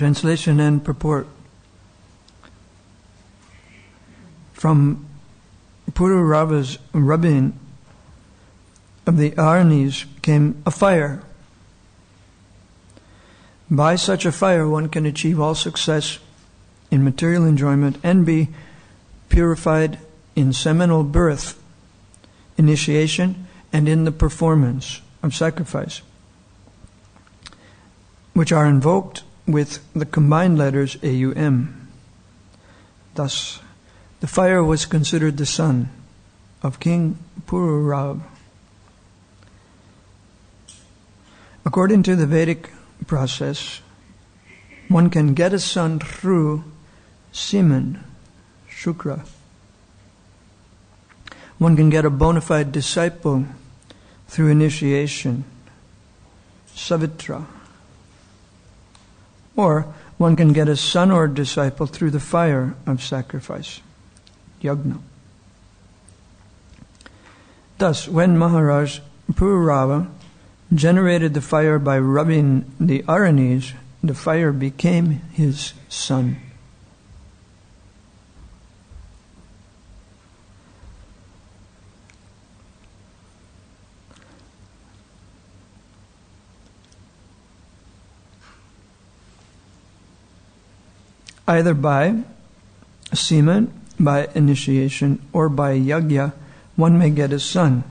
Translation and purport. From Pururava's rubbing of the Aranis came a fire. By such a fire one can achieve all success in material enjoyment and be purified in seminal birth, initiation, and in the performance of sacrifice, which are invoked with the combined letters AUM. Thus, the fire was considered the son of King Pururava. According to the Vedic process, one can get a son through semen, shukra. One can get a bona fide disciple through initiation, savitra. Or one can get a son or disciple through the fire of sacrifice, yajna. Thus, when Maharaj Pururava generated the fire by rubbing the Aranis, the fire became his son. Either by semen, by initiation, or by yajna, one may get a son.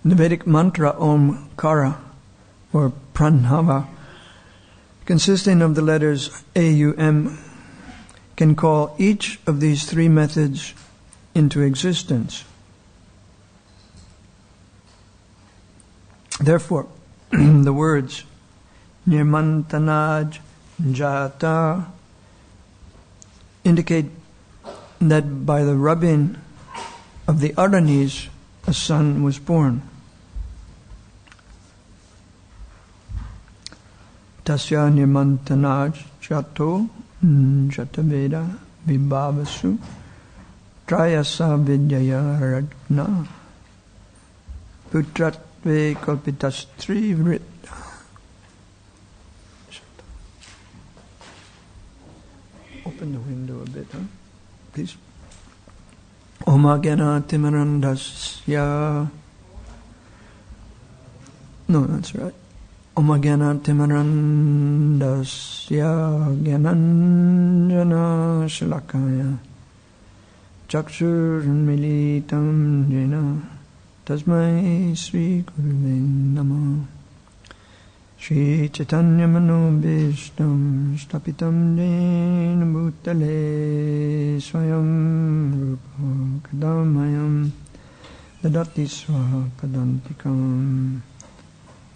The Vedic mantra Omkara, or Pranava, consisting of the letters AUM, can call each of these three methods into existence. Therefore, the words Nirmantanaj Jata indicate that by the rubbing of the Aranis, a son was born. Tasya nirmantanaj jato jataveda vibhavasu trayasa vidyaya ragna putratve kalpitastri vrit. Open the window a bit, please. Omagena timarandasya. No, that's right. Omagena timarandasya gyananjana shalakaya chakshur militam jena tasmai sri guruve namah. Shri Chaitanya Manobhishtam Shtapitam Jena Bhutale Swayam Rupa Kadamayam Dadati Swaha Padantikam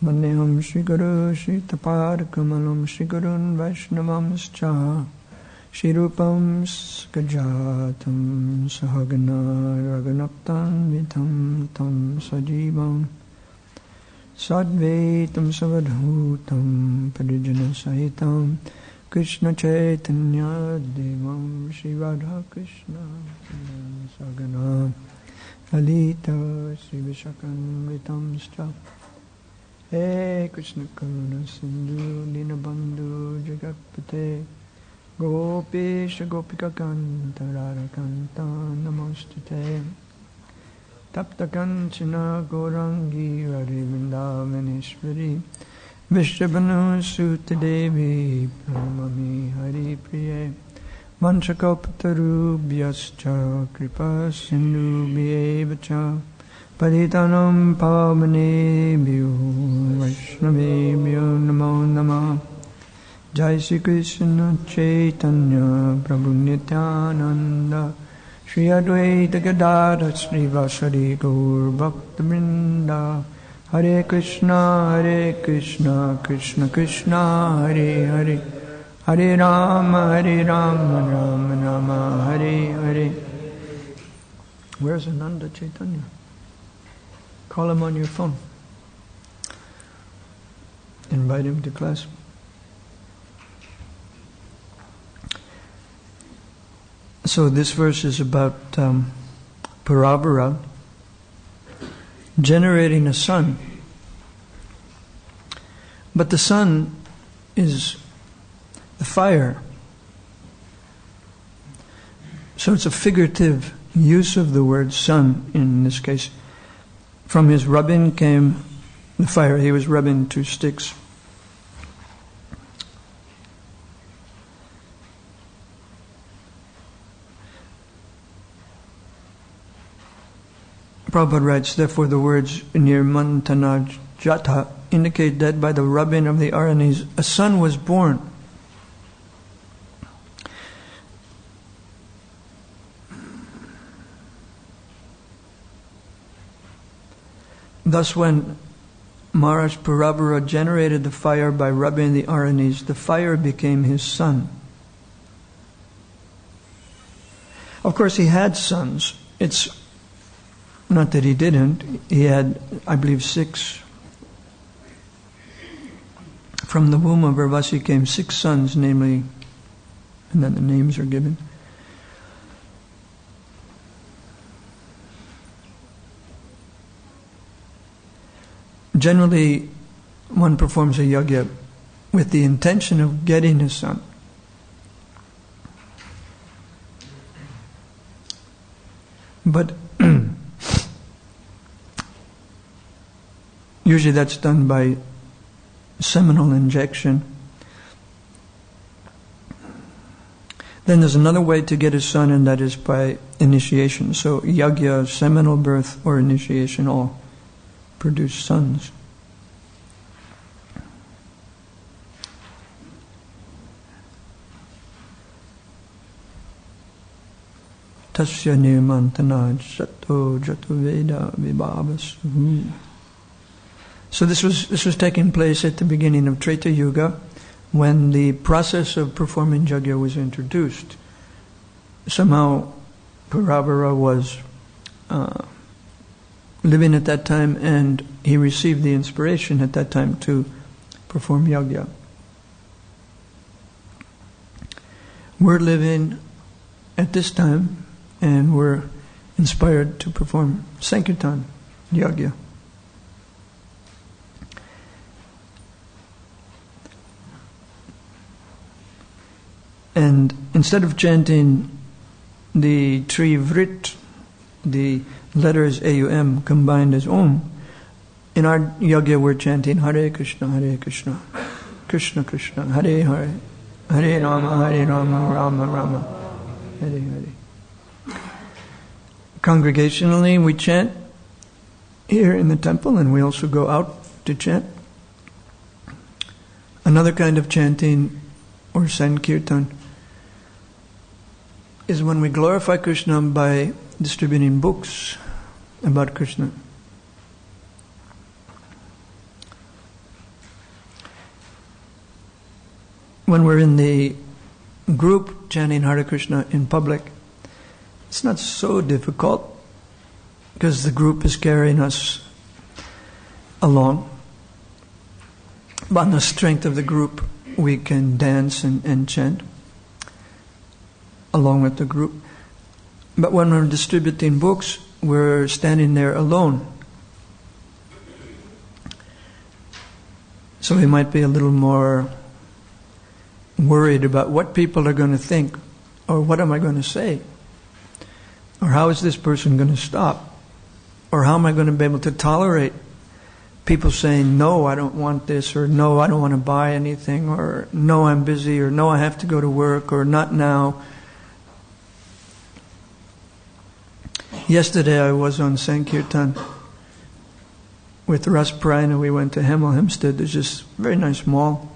Vandeham Shri Guru Shri Tapadakamalam Shri Gurun Vaishnavamscha Shri Rupam Skajatam Sahagana Raganaptam Vitam Tam Sajivam Sadvaitam Savadhutam Parijana Sahitam Krishna Chaitanya Devam Shri Radha Krishna Sagana Lalita Shri Vishakan Vitamscha He Krishna Karuna Sindhu Dinabandhu Jagatpate Gopesha Gopika Kanta Radha Kanta Namostite Tapta Kanchana Gaurangi Radhe Vrindavaneshwari Vishwabhanu Sutta Devi Pranamami Hari Priye Vanchakalpatarubhyascha Kripa Sindhubhyevacha Paritanam Pavanebhyo Vaishnavebhyo Namo Namah. Jai Shri Krishna Chaitanya Prabhu Nityananda Shri Advaita Gadadhar Shri Vasari Gaur Bhakta Vrinda. Hare Krishna Krishna Krishna Hare Hare Hare Rama Rama Rama Hare Hare. Where's Ananda Chaitanya? Call him on your phone. Invite him to class. So this verse is about Puravara generating a son. But the son is the fire. So it's a figurative use of the word sun in this case. From his rubbing came the fire. He was rubbing 2 sticks. Prabhupada writes, therefore the words Nirmantanajata indicate that by the rubbing of the Aranis, a son was born. Thus when Maharaj Purabhara generated the fire by rubbing the Aranis, the fire became his son. Of course he had sons. It's not that he didn't. He had, I believe, 6. From the womb of Urvasi came 6 sons, namely, and then the names are given. Generally, one performs a yajna with the intention of getting a son. But usually that's done by seminal injection. Then there's another way to get a son, and that is by initiation. So yajna, seminal birth, or initiation all produce sons. Tasya nirmantana jato veda vibhavasu. So this was taking place at the beginning of Treta Yuga, when the process of performing yajna was introduced. Somehow Purabhara was living at that time, and he received the inspiration at that time to perform yajna. We're living at this time, and we're inspired to perform Sankirtan yajna. And instead of chanting the Tattvavit, the letters AUM combined as Om, in our yajna we're chanting Hare Krishna, Krishna Krishna, Hare Hare, Hare Rama, Rama Rama, Hare Hare. Congregationally we chant here in the temple, and we also go out to chant. Another kind of chanting, or Sankirtan, is when we glorify Krishna by distributing books about Krishna. When we're in the group chanting Hare Krishna in public, it's not so difficult because the group is carrying us along. But on the strength of the group, we can dance and chant along with the group. But when we're distributing books, we're standing there alone. So we might be a little more worried about what people are going to think, or what am I going to say, or how is this person going to stop, or how am I going to be able to tolerate people saying, no, I don't want this, or no, I don't want to buy anything, or no, I'm busy, or no, I have to go to work, or not now. Yesterday I was on Sankirtan with Ras Prayana. We went to Hemel Hempstead. There's this very nice mall.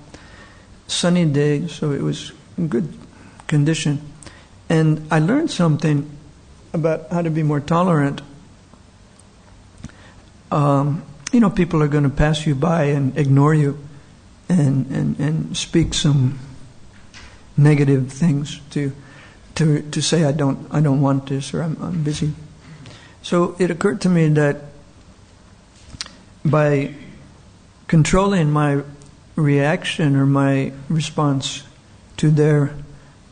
Sunny day, so it was in good condition. And I learned something about how to be more tolerant. People are going to pass you by and ignore you and speak some negative things to say I don't want this, or I'm busy. So it occurred to me that by controlling my reaction or my response to their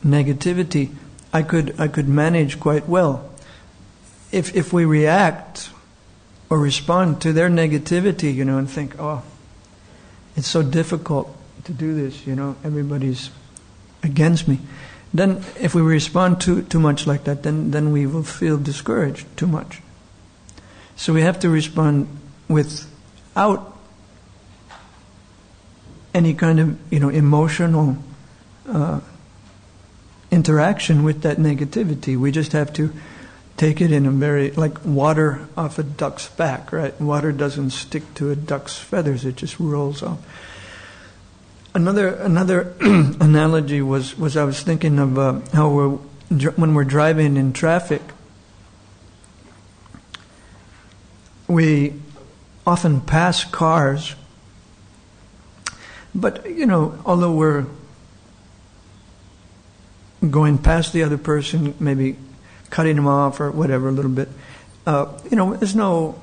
negativity, I could manage quite well. If we react or respond to their negativity, and think, oh, it's so difficult to do this, everybody's against me. Then if we respond too much like that, then we will feel discouraged too much. So we have to respond without any kind of emotional interaction with that negativity. We just have to take it in a very, like water off a duck's back, right? Water doesn't stick to a duck's feathers, it just rolls off. Another analogy was I was thinking of how when we're driving in traffic, we often pass cars, but although we're going past the other person, maybe cutting them off or whatever a little bit, there's no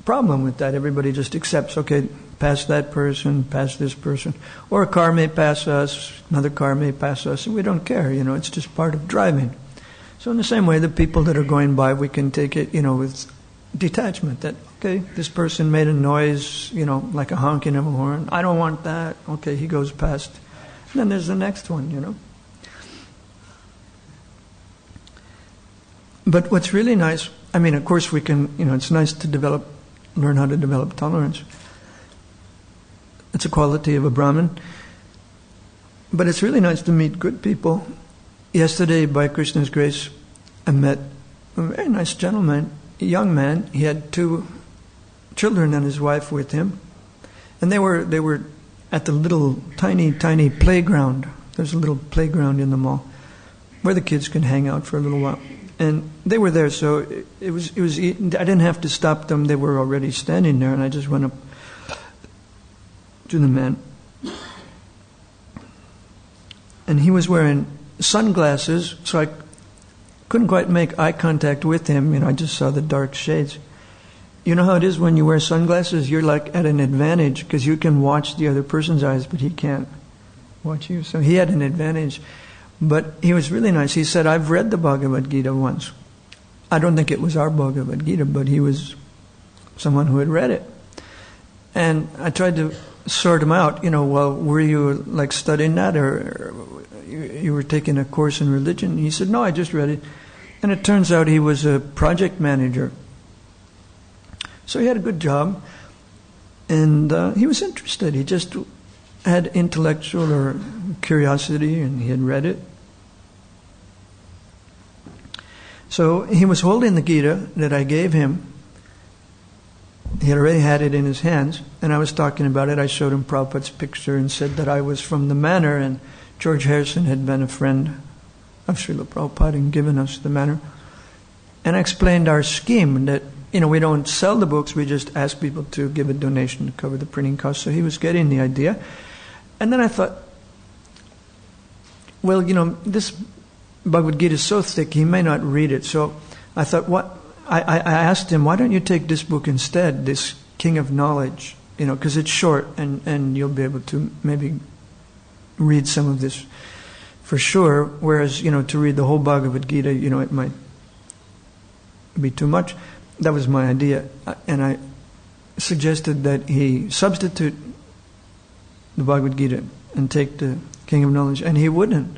problem with that. Everybody just accepts, okay, pass that person, pass this person. Or a car may pass us, another car may pass us, and we don't care, it's just part of driving. So in the same way, the people that are going by, we can take it, with detachment, that, okay, this person made a noise, like a honking of a horn. I don't want that. Okay, he goes past. And then there's the next one, But what's really nice, of course we can, it's nice to learn how to develop tolerance. It's a quality of a Brahmin. But it's really nice to meet good people. Yesterday, by Krishna's grace, I met a very nice gentleman, a young man. He had 2 children and his wife with him. And they were at the little tiny playground. There's a little playground in the mall where the kids can hang out for a little while. And they were there, so it was. I didn't have to stop them; they were already standing there, and I just went up to the man, and he was wearing sunglasses, so I couldn't quite make eye contact with him. I just saw the dark shades. You know how it is when you wear sunglasses? You're like at an advantage because you can watch the other person's eyes, but he can't watch you. So he had an advantage. But he was really nice. He said, I've read the Bhagavad Gita once. I don't think it was our Bhagavad Gita, but he was someone who had read it. And I tried to sort him out, well, were you like studying that or you were taking a course in religion? And he said, no, I just read it. And it turns out he was a project manager. So he had a good job. And he was interested. He just had intellectual or curiosity, and he had read it. So he was holding the Gita that I gave him. He had already had it in his hands, and I was talking about it. I showed him Prabhupada's picture and said that I was from the manor, and George Harrison had been a friend of Srila Prabhupada and given us the manor. And I explained our scheme that, we don't sell the books, we just ask people to give a donation to cover the printing costs. So he was getting the idea. And then I thought, well, this Bhagavad Gita is so thick, he may not read it. So I thought, I asked him, why don't you take this book instead, this King of Knowledge, because it's short and you'll be able to maybe read some of this for sure. Whereas, to read the whole Bhagavad Gita, it might be too much. That was my idea. And I suggested that he substitute the Bhagavad Gita and take the King of Knowledge, and he wouldn't.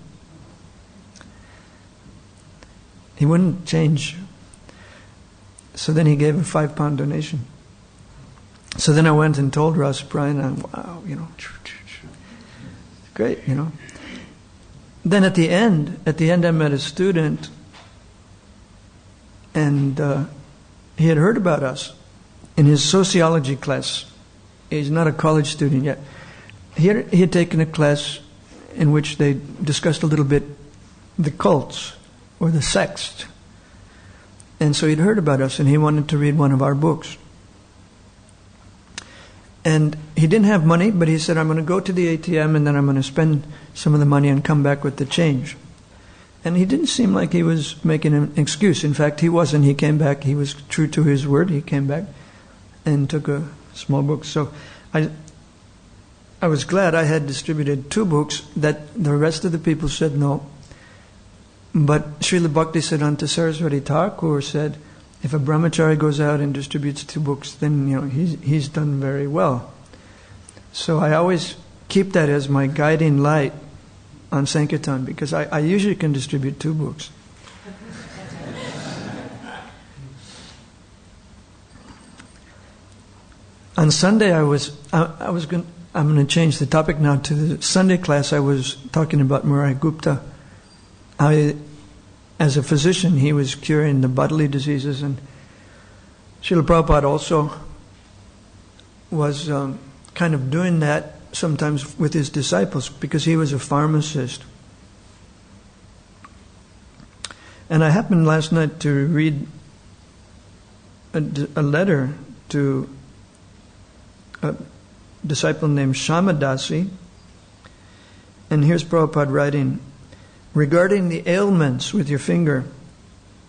He wouldn't change. So then he gave a £5 donation. So then I went and told Ras Brian, wow, great, Then at the end I met a student, and he had heard about us in his sociology class. He's not a college student yet. He had taken a class in which they discussed a little bit the cults or the sects. And so he'd heard about us and he wanted to read one of our books. And he didn't have money, but he said, I'm going to go to the ATM and then I'm going to spend some of the money and come back with the change. And he didn't seem like he was making an excuse. In fact, he wasn't. He came back. He was true to his word. He came back and took a small book. So I was glad I had distributed 2 books that the rest of the people said no. But Srila Bhaktisiddhanta Saraswati Thakur said, if a brahmachari goes out and distributes 2 books, then he's done very well. So I always keep that as my guiding light on Sankirtan, because I usually can distribute 2 books. On Sunday, I'm going to change the topic now to the Sunday class. I was talking about Murari Gupta. As a physician, he was curing the bodily diseases, and Srila Prabhupada also was kind of doing that sometimes with his disciples, because he was a pharmacist. And I happened last night to read a letter to a disciple named Shamadasi, and here's Prabhupada writing, regarding the ailments with your finger,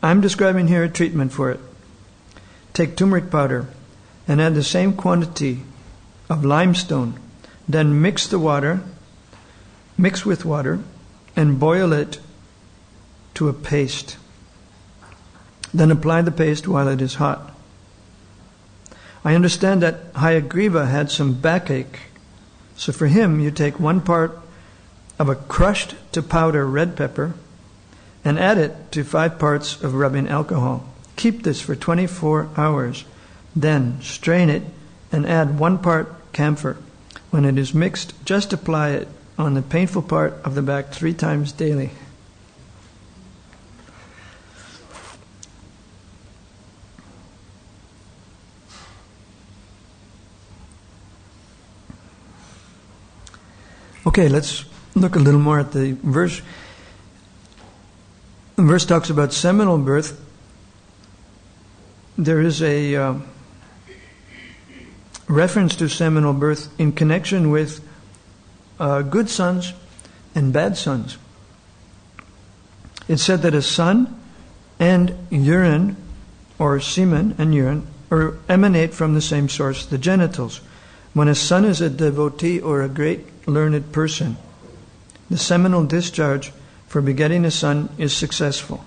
I'm describing here a treatment for it. Take turmeric powder and add the same quantity of limestone, then mix with water and boil it to a paste. Then apply the paste while it is hot. I understand that Hayagriva had some backache, so for him you take 1 part of a crushed to powder red pepper and add it to 5 parts of rubbing alcohol. Keep this for 24 hours. Then strain it and add 1 part camphor. When it is mixed, just apply it on the painful part of the back 3 times daily. Okay, let's look a little more at the verse. The verse talks about seminal birth. There is a reference to seminal birth in connection with good sons and bad sons. It's said that a son and urine, or semen and urine, emanate from the same source, the genitals. When a son is a devotee or a great learned person, the seminal discharge for begetting a son is successful.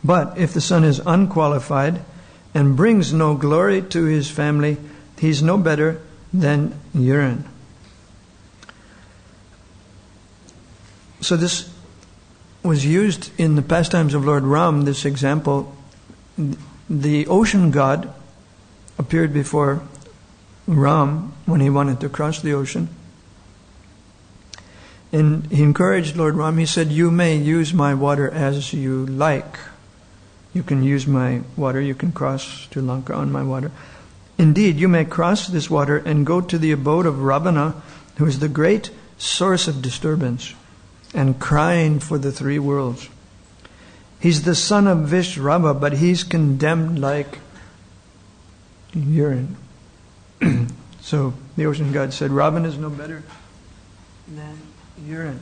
But if the son is unqualified and brings no glory to his family, he's no better than urine. So this was used in the pastimes of Lord Ram, this example. The ocean god appeared before Ram when he wanted to cross the ocean. And he encouraged Lord Ram. He said, you may use my water as you like. You can use my water. You can cross to Lanka on my water. Indeed, you may cross this water and go to the abode of Ravana, who is the great source of disturbance and crying for the 3 worlds. He's the son of Vishrava, but he's condemned like urine. So the ocean god said, Ravana is no better than urine.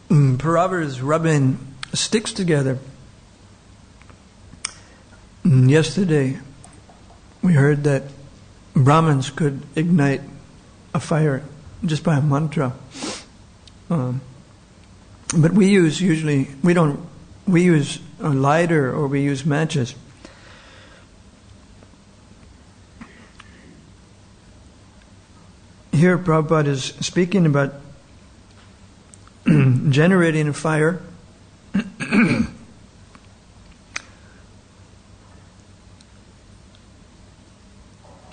Paravar is rubbing sticks together. Yesterday, we heard that Brahmins could ignite a fire just by a mantra. But we use a lighter or we use matches. Here Prabhupada is speaking about generating a fire.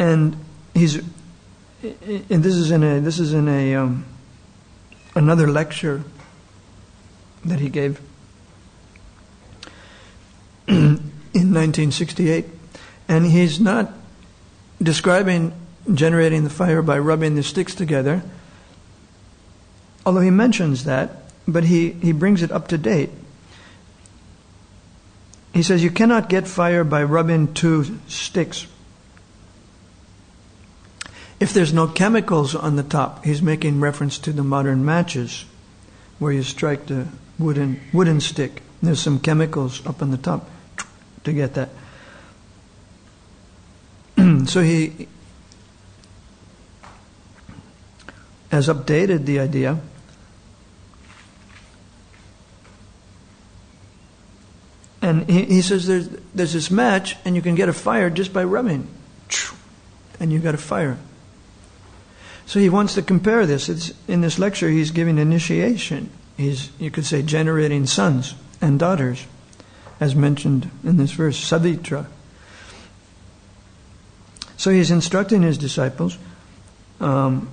And this is in another lecture that he gave in 1968, and he's not describing generating the fire by rubbing the sticks together, although he mentions that, but he brings it up to date. He says you cannot get fire by rubbing 2 sticks. If there's no chemicals on the top, he's making reference to the modern matches, where you strike the wooden stick. There's some chemicals up on the top to get that. So he has updated the idea. And he says there's this match, and you can get a fire just by rubbing. And you got a fire. So he wants to compare this. It's, in this lecture, he's giving initiation. He's, you could say, generating sons and daughters, as mentioned in this verse, Savitra. So he's instructing his disciples about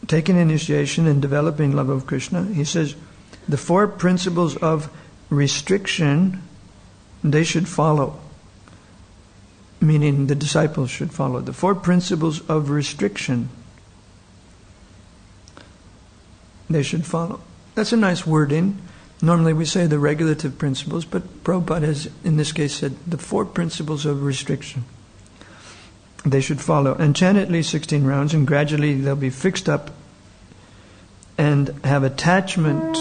taking initiation and developing love of Krishna. He says, the 4 principles of restriction, they should follow. Meaning the disciples should follow. The 4 principles of restriction, they should follow. That's a nice wording. Normally we say the regulative principles, but Prabhupada has, in this case, said the 4 principles of restriction. They should follow. And chant at least 16 rounds, and gradually they'll be fixed up and have attachment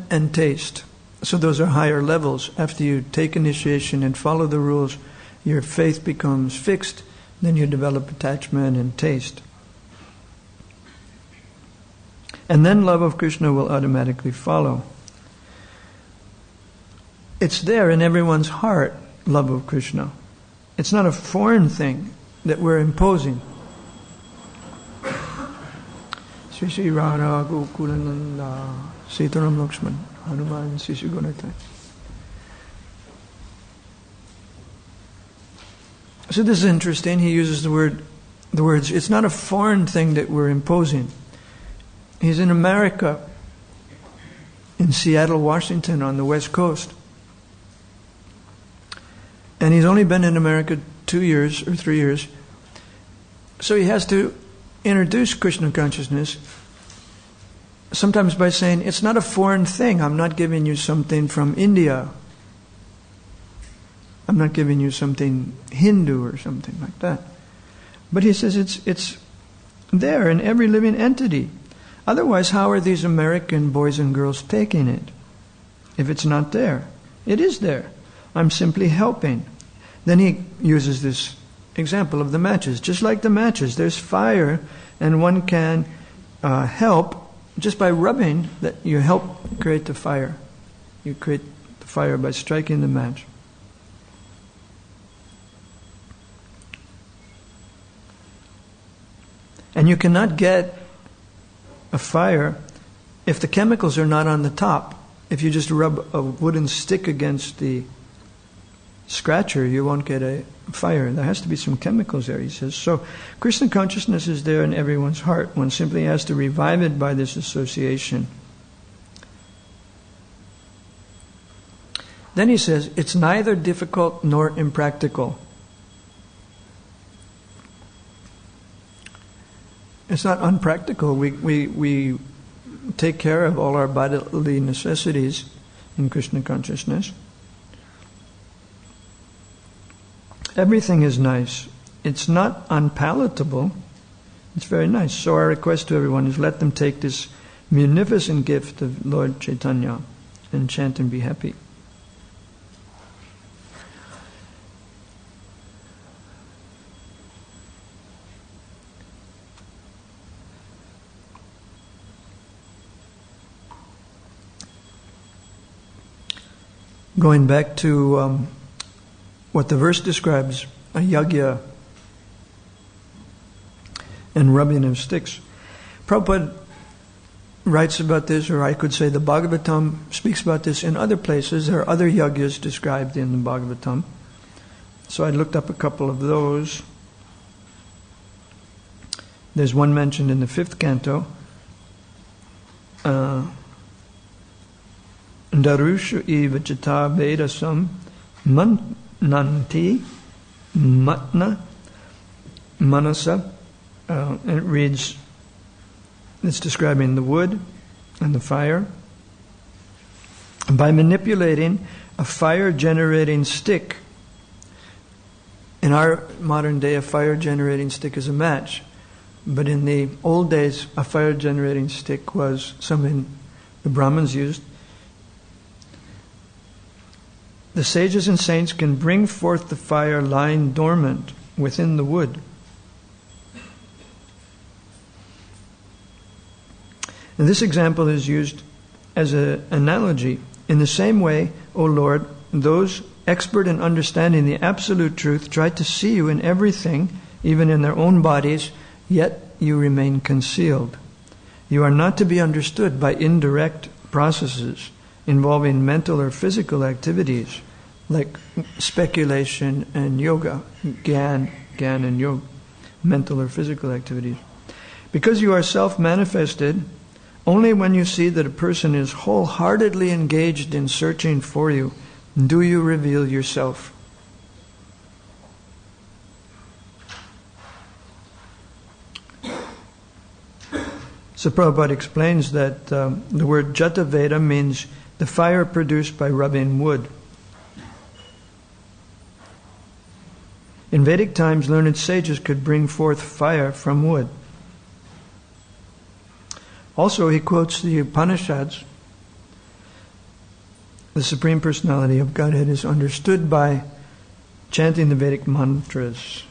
and taste. So those are higher levels. After you take initiation and follow the rules, your faith becomes fixed, then you develop attachment and taste. And then love of Krishna will automatically follow. It's there in everyone's heart, love of Krishna. It's not a foreign thing that we're imposing. Sri Sri Radha Gokulananda Sitaram Lakshman Hanuman Sishu Gunata. So this is interesting. He uses the words, it's not a foreign thing that we're imposing. He's in America, in Seattle, Washington, on the West Coast. And he's only been in America 2 years or 3 years. So he has to introduce Krishna consciousness, sometimes by saying, it's not a foreign thing. I'm not giving you something from India. I'm not giving you something Hindu or something like that. But he says it's there in every living entity. Otherwise, how are these American boys and girls taking it? If it's not there. It is there. I'm simply helping. Then he uses this example of the matches. Just like the matches, there's fire, and one can help just by rubbing, that you help create the fire. You create the fire by striking the match. And you cannot get a fire if the chemicals are not on the top. If you just rub a wooden stick against the scratcher, you won't get a fire. There has to be some chemicals there, he says. So Krishna consciousness is there in everyone's heart. One simply has to revive it by this association. Then he says, it's neither difficult nor impractical. It's not unpractical. We take care of all our bodily necessities in Krishna consciousness. Everything is nice. It's not unpalatable. It's very nice. So our request to everyone is let them take this munificent gift of Lord Chaitanya and chant and be happy. Going back to what the verse describes, a yagya and rubbing of sticks. Prabhupada writes about this, or I could say the Bhagavatam speaks about this in other places. There are other yagyas described in the Bhagavatam. So I looked up a couple of those. There's one mentioned in the 5th canto. Darushu ivachata vedasam nanti matna manasa. And it reads, it's describing the wood and the fire. By manipulating a fire-generating stick. In our modern day, a fire-generating stick is a match. But in the old days, a fire-generating stick was something the Brahmins used. The sages and saints can bring forth the fire lying dormant within the wood. And this example is used as an analogy. In the same way, O Lord, those expert in understanding the absolute truth try to see you in everything, even in their own bodies, yet you remain concealed. You are not to be understood by indirect processes involving mental or physical activities like speculation and yoga, Gyan and yoga, mental or physical activities. Because you are self-manifested, only when you see that a person is wholeheartedly engaged in searching for you do you reveal yourself. So Prabhupada explains that the word Tattvavit means the fire produced by rubbing wood. In Vedic times, learned sages could bring forth fire from wood. Also, he quotes the Upanishads. The Supreme Personality of Godhead is understood by chanting the Vedic mantras.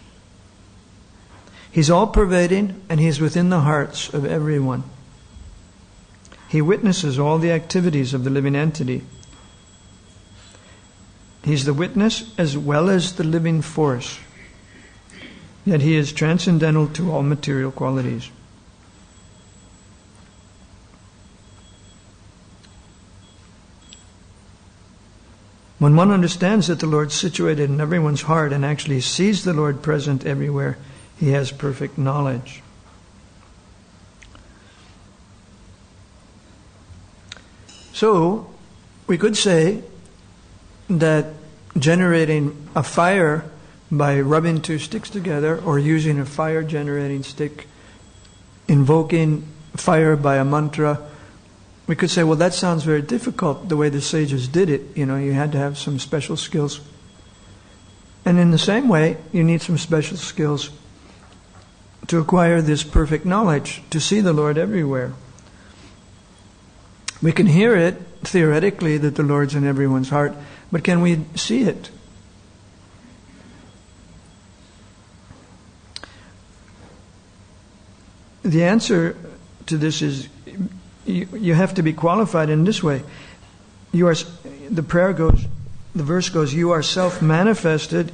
He's all-pervading, and He's within the hearts of everyone. He witnesses all the activities of the living entity. He's the witness as well as the living force. Yet He is transcendental to all material qualities. When one understands that the Lord is situated in everyone's heart and actually sees the Lord present everywhere, he has perfect knowledge. So, we could say that generating a fire by rubbing two sticks together or using a fire generating stick, invoking fire by a mantra, we could say, well, that sounds very difficult the way the sages did it. You had to have some special skills. And in the same way, you need some special skills to acquire this perfect knowledge, to see the Lord everywhere. We can hear it theoretically that the Lord's in everyone's heart, but can we see it? The answer to this is you have to be qualified in this way. The verse goes, you are self-manifested.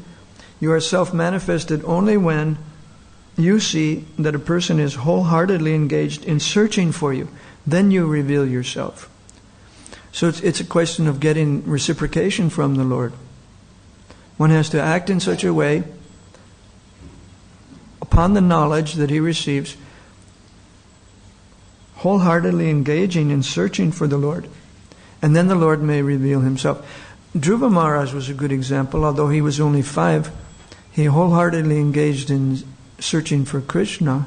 You are self-manifested only when you see that a person is wholeheartedly engaged in searching for you. Then you reveal yourself. So it's a question of getting reciprocation from the Lord. One has to act in such a way, upon the knowledge that he receives, wholeheartedly engaging in searching for the Lord. And then the Lord may reveal Himself. Dhruva Maharaj was a good example. Although he was only 5, he wholeheartedly engaged in searching for Krishna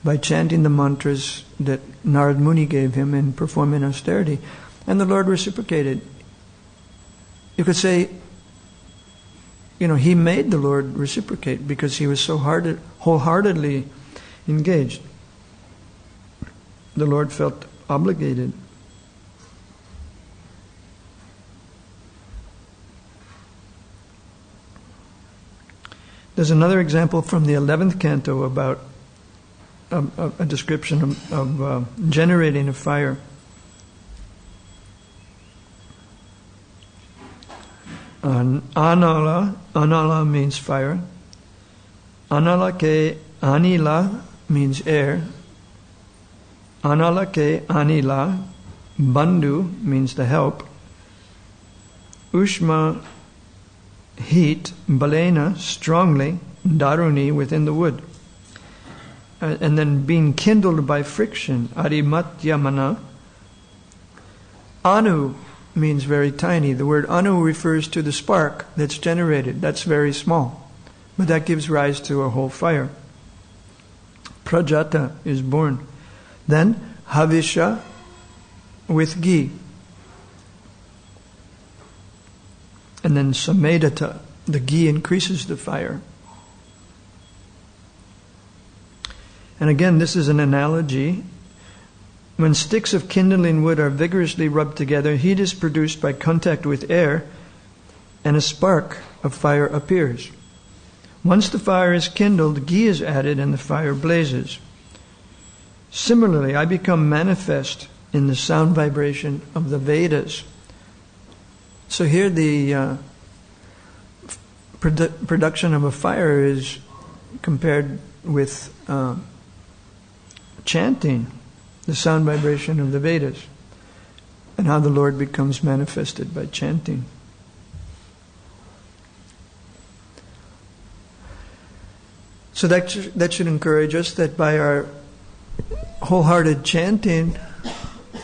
by chanting the mantras that Narad Muni gave him and performing austerity. And the Lord reciprocated. You could say, he made the Lord reciprocate because he was so wholeheartedly engaged. The Lord felt obligated. There's another example from the 11th canto about a description of generating a fire. Anala means fire. Anala ke anila means air. Anala ke anila, bandhu means the help. Ushma, heat, balena, strongly, daruni, within the wood. And then being kindled by friction, arimatyamana. Anu means very tiny. The word anu refers to the spark that's generated. That's very small. But that gives rise to a whole fire. Prajata is born. Then havisha with ghee. And then samedata, the ghee increases the fire. And again, this is an analogy. When sticks of kindling wood are vigorously rubbed together, heat is produced by contact with air, and a spark of fire appears. Once the fire is kindled, ghee is added and the fire blazes. Similarly, I become manifest in the sound vibration of the Vedas. So here the production of a fire is compared with chanting, the sound vibration of the Vedas, and how the Lord becomes manifested by chanting. So that should encourage us that by our wholehearted chanting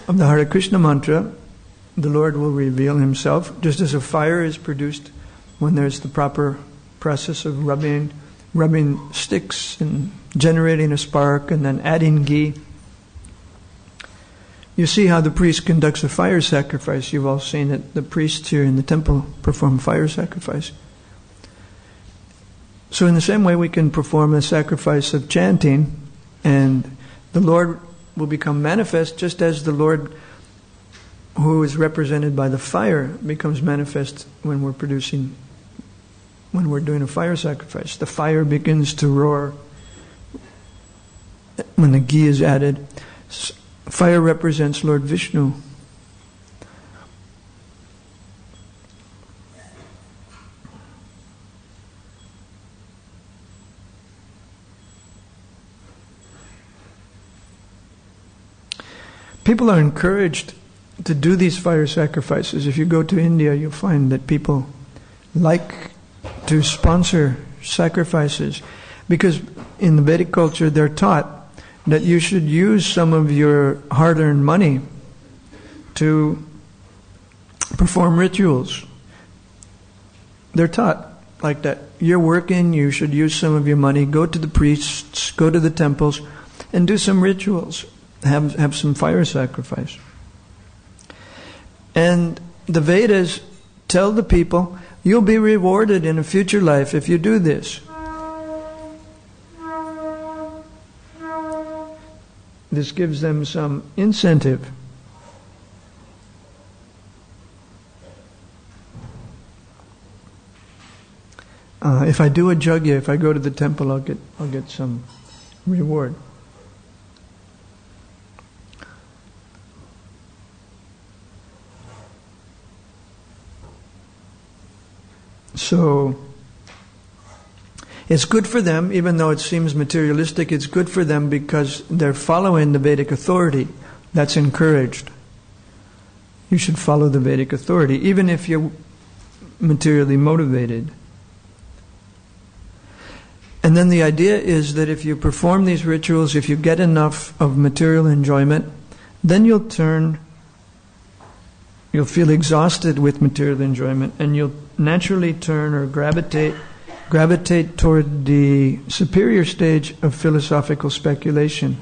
of the Hare Krishna mantra, the Lord will reveal Himself, just as a fire is produced when there's the proper process of rubbing sticks and generating a spark and then adding ghee. You see how the priest conducts a fire sacrifice. You've all seen it. The priests here in the temple perform fire sacrifice. So in the same way we can perform a sacrifice of chanting, and the Lord will become manifest, just as the Lord who is represented by the fire becomes manifest when we're doing a fire sacrifice. The fire begins to roar when the ghee is added. Fire represents Lord Vishnu. People are encouraged to do these fire sacrifices. If you go to India, you'll find that people like to sponsor sacrifices, because in the Vedic culture they're taught that you should use some of your hard-earned money to perform rituals. They're taught like that. You're working, you should use some of your money, go to the priests, go to the temples, and do some rituals. Have some fire sacrifice. And the Vedas tell the people, you'll be rewarded in a future life if you do this. This gives them some incentive. If I do a yajna, if I go to the temple, I'll get some reward. So it's good for them, even though it seems materialistic, it's good for them because they're following the Vedic authority. That's encouraged. You should follow the Vedic authority, even if you're materially motivated. And then the idea is that if you perform these rituals, if you get enough of material enjoyment, then you'll feel exhausted with material enjoyment, and you'll naturally turn or gravitate toward the superior stage of philosophical speculation.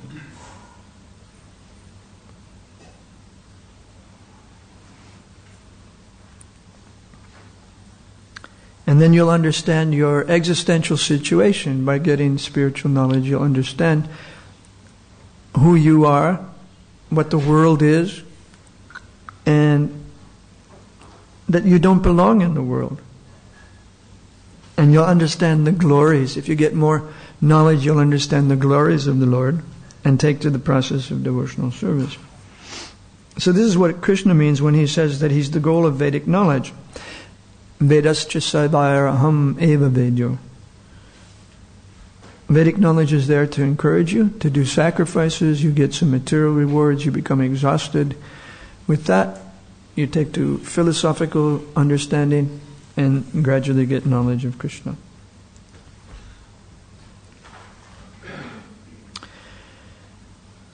And then you'll understand your existential situation. By getting spiritual knowledge, you'll understand who you are, what the world is, and that you don't belong in the world. And you'll understand the glories. If you get more knowledge, you'll understand the glories of the Lord and take to the process of devotional service. So this is what Krishna means when he says that he's the goal of Vedic knowledge. Vedascha saivayaraham eva vedyo. Vedic knowledge is there to encourage you to do sacrifices. You get some material rewards. You become exhausted. With that, you take to philosophical understanding and gradually get knowledge of Krishna.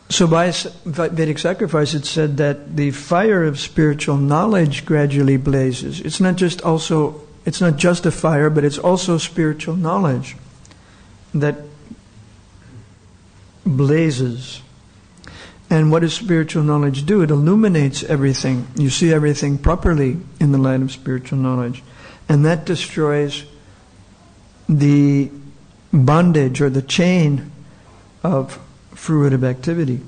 So by Vedic sacrifice, it's said that the fire of spiritual knowledge gradually blazes. It's not just a fire, but it's also spiritual knowledge that blazes. And what does spiritual knowledge do? It illuminates everything. You see everything properly in the light of spiritual knowledge. And that destroys the bondage or the chain of fruitive activity.